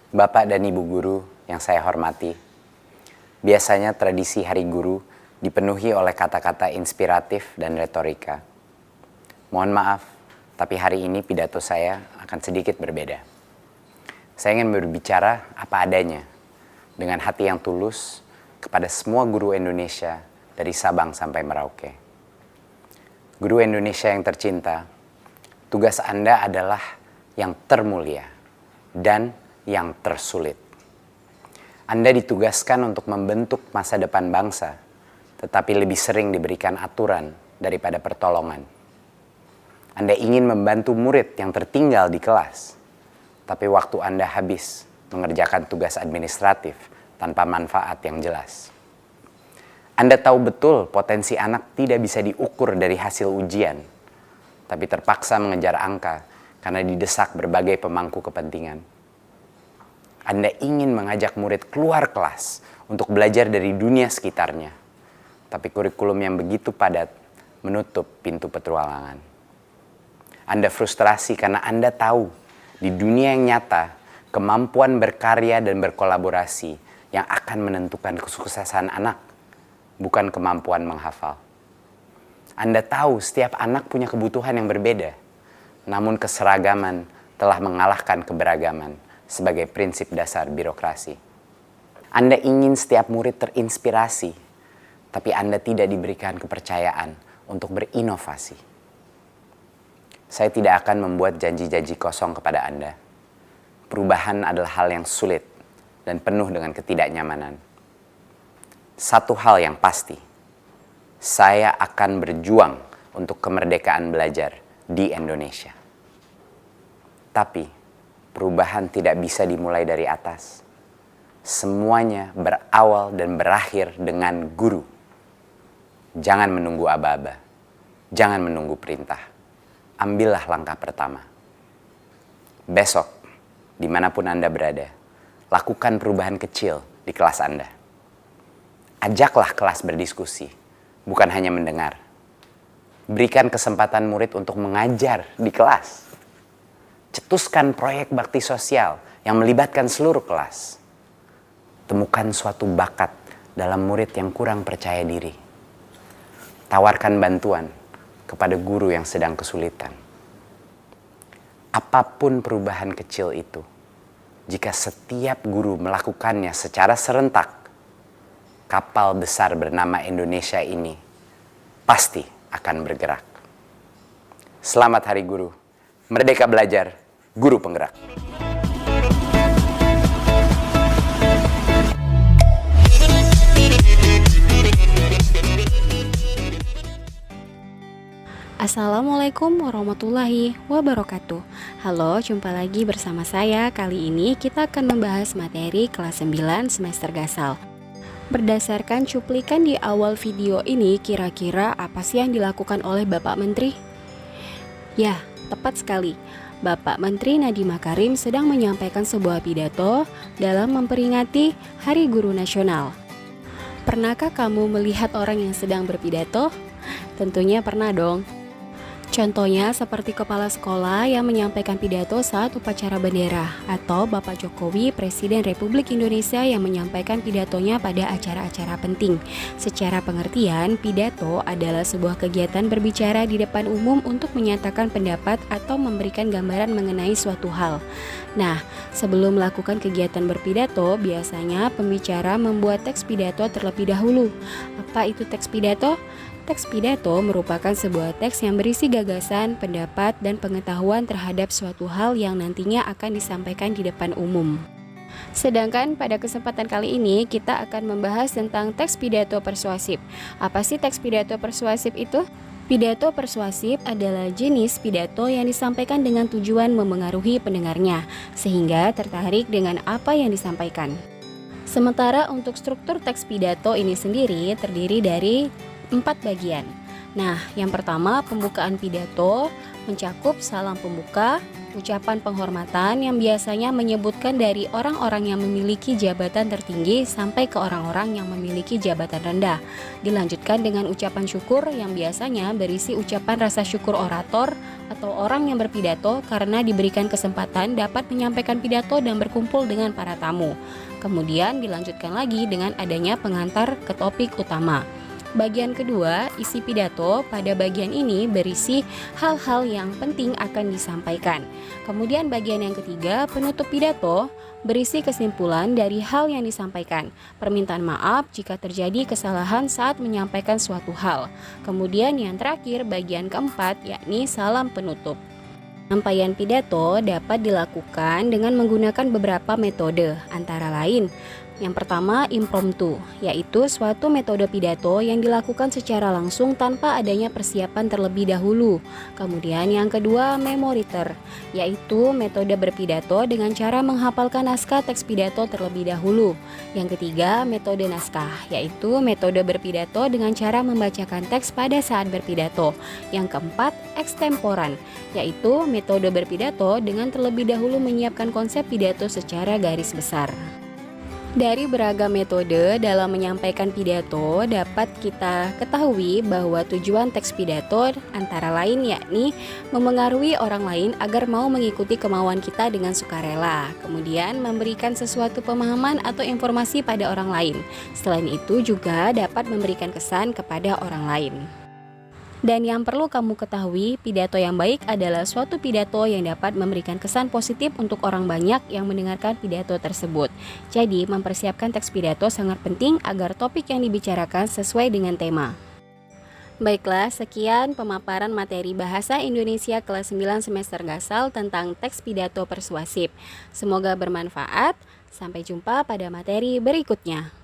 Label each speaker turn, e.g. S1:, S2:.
S1: Bapak dan Ibu guru yang saya hormati, biasanya tradisi Hari Guru dipenuhi oleh kata-kata inspiratif dan retorika. Mohon maaf, tapi hari ini pidato saya akan sedikit berbeda. Saya ingin berbicara apa adanya, dengan hati yang tulus kepada semua guru Indonesia dari Sabang sampai Merauke. Guru Indonesia yang tercinta, tugas Anda adalah yang termulia dan yang tersulit. Anda ditugaskan untuk membentuk masa depan bangsa, tetapi lebih sering diberikan aturan daripada pertolongan. Anda ingin membantu murid yang tertinggal di kelas, tapi waktu Anda habis mengerjakan tugas administratif tanpa manfaat yang jelas. Anda tahu betul potensi anak tidak bisa diukur dari hasil ujian, tapi terpaksa mengejar angka karena didesak berbagai pemangku kepentingan. Anda ingin mengajak murid keluar kelas untuk belajar dari dunia sekitarnya, tapi kurikulum yang begitu padat menutup pintu petualangan. Anda frustrasi karena Anda tahu di dunia yang nyata, kemampuan berkarya dan berkolaborasi yang akan menentukan kesuksesan anak, bukan kemampuan menghafal. Anda tahu setiap anak punya kebutuhan yang berbeda, namun keseragaman telah mengalahkan keberagaman sebagai prinsip dasar birokrasi. Anda ingin setiap murid terinspirasi, tapi Anda tidak diberikan kepercayaan untuk berinovasi. Saya tidak akan membuat janji-janji kosong kepada Anda. Perubahan adalah hal yang sulit dan penuh dengan ketidaknyamanan. Satu hal yang pasti, saya akan berjuang untuk kemerdekaan belajar di Indonesia. Tapi perubahan tidak bisa dimulai dari atas. Semuanya berawal dan berakhir dengan guru. Jangan menunggu aba-aba. Jangan menunggu perintah. Ambillah langkah pertama. Besok, dimanapun Anda berada, lakukan perubahan kecil di kelas Anda. Ajaklah kelas berdiskusi, bukan hanya mendengar. Berikan kesempatan murid untuk mengajar di kelas. Cetuskan proyek bakti sosial yang melibatkan seluruh kelas. Temukan suatu bakat dalam murid yang kurang percaya diri. Tawarkan bantuan kepada guru yang sedang kesulitan. Apapun perubahan kecil itu, jika setiap guru melakukannya secara serentak, kapal besar bernama Indonesia ini pasti akan bergerak. Selamat Hari Guru. Merdeka belajar, guru penggerak.
S2: Assalamualaikum warahmatullahi wabarakatuh. Halo, jumpa lagi bersama saya. Kali ini kita akan membahas materi kelas 9 semester Gasal. Berdasarkan cuplikan di awal video ini, kira-kira apa sih yang dilakukan oleh Bapak Menteri? Ya, tepat sekali. Bapak Menteri Nadiem Makarim sedang menyampaikan sebuah pidato dalam memperingati Hari Guru Nasional. Pernahkah kamu melihat orang yang sedang berpidato? Tentunya pernah dong. Contohnya seperti kepala sekolah yang menyampaikan pidato saat upacara bendera, atau Bapak Jokowi, Presiden Republik Indonesia yang menyampaikan pidatonya pada acara-acara penting. Secara pengertian, pidato adalah sebuah kegiatan berbicara di depan umum untuk menyatakan pendapat atau memberikan gambaran mengenai suatu hal. Nah, sebelum melakukan kegiatan berpidato, biasanya pembicara membuat teks pidato terlebih dahulu. Apa itu teks pidato? Teks pidato merupakan sebuah teks yang berisi gagasan, pendapat, dan pengetahuan terhadap suatu hal yang nantinya akan disampaikan di depan umum. Sedangkan pada kesempatan kali ini kita akan membahas tentang teks pidato persuasif. Apa sih teks pidato persuasif itu? Pidato persuasif adalah jenis pidato yang disampaikan dengan tujuan memengaruhi pendengarnya, sehingga tertarik dengan apa yang disampaikan. Sementara untuk struktur teks pidato ini sendiri terdiri dari 4 bagian. Nah, yang pertama pembukaan pidato mencakup salam pembuka, Ucapan penghormatan yang biasanya menyebutkan dari orang-orang yang memiliki jabatan tertinggi sampai ke orang-orang yang memiliki jabatan rendah. Dilanjutkan dengan ucapan syukur yang biasanya berisi ucapan rasa syukur orator atau orang yang berpidato karena diberikan kesempatan dapat menyampaikan pidato dan berkumpul dengan para tamu. Kemudian dilanjutkan lagi dengan adanya pengantar ke topik utama. Bagian kedua, isi pidato pada bagian ini berisi hal-hal yang penting akan disampaikan. Kemudian bagian yang ketiga, penutup pidato, berisi kesimpulan dari hal yang disampaikan. Permintaan maaf jika terjadi kesalahan saat menyampaikan suatu hal. Kemudian yang terakhir, bagian keempat, yakni salam penutup. Penyampaian pidato dapat dilakukan dengan menggunakan beberapa metode, antara lain yang pertama, impromptu, yaitu suatu metode pidato yang dilakukan secara langsung tanpa adanya persiapan terlebih dahulu. Kemudian yang kedua, memoriter, yaitu metode berpidato dengan cara menghafalkan naskah teks pidato terlebih dahulu. Yang ketiga, metode naskah, yaitu metode berpidato dengan cara membacakan teks pada saat berpidato. Yang keempat, ekstemporan, yaitu metode berpidato dengan terlebih dahulu menyiapkan konsep pidato secara garis besar. Dari beragam metode dalam menyampaikan pidato dapat kita ketahui bahwa tujuan teks pidato antara lain yakni memengaruhi orang lain agar mau mengikuti kemauan kita dengan sukarela. Kemudian memberikan sesuatu pemahaman atau informasi pada orang lain. Selain itu juga dapat memberikan kesan kepada orang lain. Dan yang perlu kamu ketahui, pidato yang baik adalah suatu pidato yang dapat memberikan kesan positif untuk orang banyak yang mendengarkan pidato tersebut. Jadi, mempersiapkan teks pidato sangat penting agar topik yang dibicarakan sesuai dengan tema. Baiklah, sekian pemaparan materi Bahasa Indonesia kelas 9 semester Gasal tentang teks pidato persuasif. Semoga bermanfaat. Sampai jumpa pada materi berikutnya.